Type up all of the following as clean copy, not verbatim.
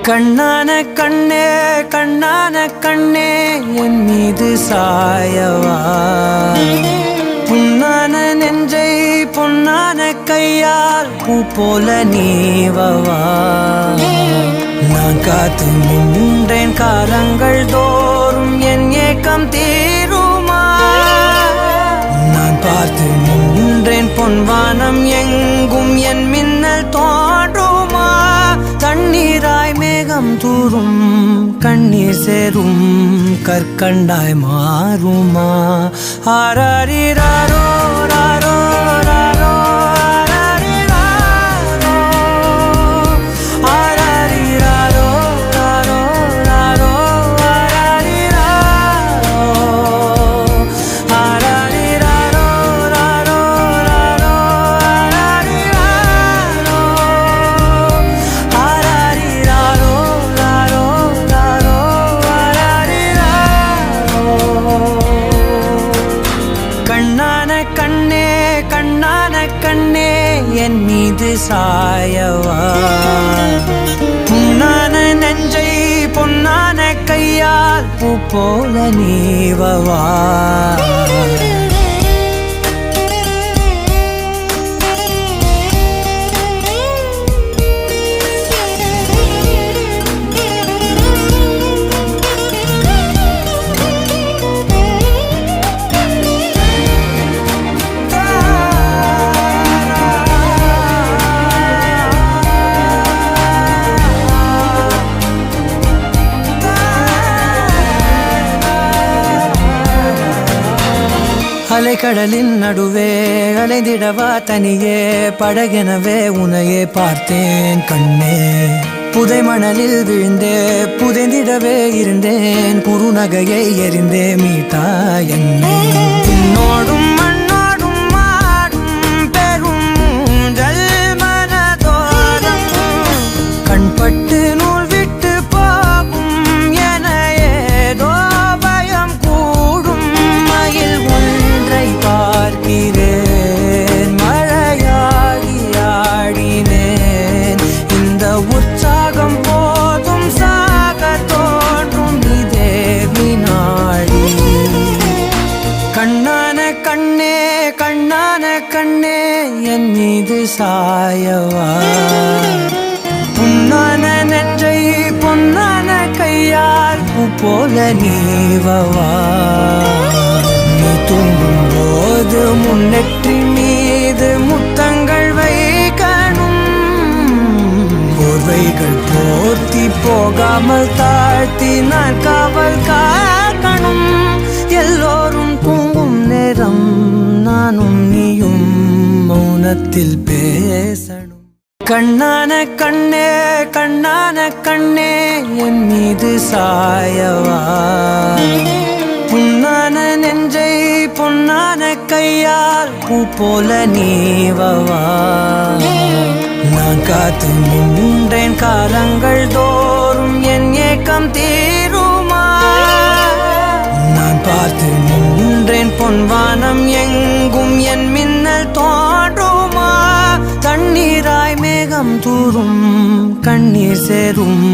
கண்ணான கண்ணே கண்ணான கண்ணே என் மீது சாயவா, புண்ணான நெஞ்சை பொன்னான கையால் பூ போல நீவவா. நான் காத்து நின்றேன் காலங்கள் தோறும் என் ஏக்கம் தீருமா. நான் பார்த்து நின்றேன் பொன்வானம் எங்கும் என் மின்னல் தோன்றுமா. தண்ணீராய் மேகம் தூரும் கண்ணீர் சேரும் கற்கண்டாய் மாறுமா. ஆராரிராரோ ராரோ ராரோ கண்ணே என் மீது சாயவா, புண்ணான நெஞ்சை பொன்னான கையால் பூ போல நீவவா. அலைக்கடலின் நடுவே அலைந்திடவா தனியே படகெனவே உனையே பார்த்தேன் கண்ணே. புதை மணலில் விழுந்தே புதைந்திடவே இருந்தேன், குறுநகையை எறிந்தே மீட்டா என்னை. உன்னோடும் மண்ணோடும் மாடும் பெரும் ஊஞ்சல் மனதோரம் கண்பட்டு நூல் விட்டு போகும் என ஏதோ பயம் கூடும். மயில் பார்க்கிறேன் மழையாகி ஆடினேன், இந்த உற்சாகம் போதும் சாக தோன்றும் இதே வினாடி. கண்ணான கண்ணே கண்ணான கண்ணே என் மீது சாயவா, புண்ணான நெஞ்சை பொன்னான கையால் பூ போல நீவவா. நீ தூங்கும் போது முன்னெற்றி மீது முத்தங்கள் வைக்கணும், போர்வைகள் போர்த்தி போகாமல் தாழ்த்தி நான் காவல் காக்கணும். எல்லோரும் தூங்கும் நேரம் நானும் நீயும் மௌனத்தில் பேசணும். கண்ணான கண்ணே கண்ணான கண்ணே என் மீது சாயவா, புண்ணான நெஞ்சை பொன்னான கையால் பூ போல நீவவா. நான் காத்து நின்றேன் காலங்கள் தோறும் என் ஏக்கம் தீருமா. நான் பார்த்து நின்றேன் பொன்வானம் எங்கும் என் மின்னல் தோன்றுமா. தண்ணீராய் மேகம் தூரும் கண்ணீர் சேரும்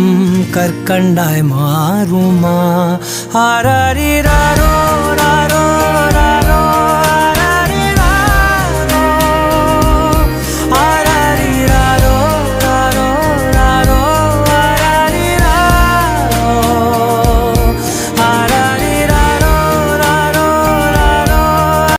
கற்கண்டாய் மாறுமா. ஆராரிராரோ ராரோ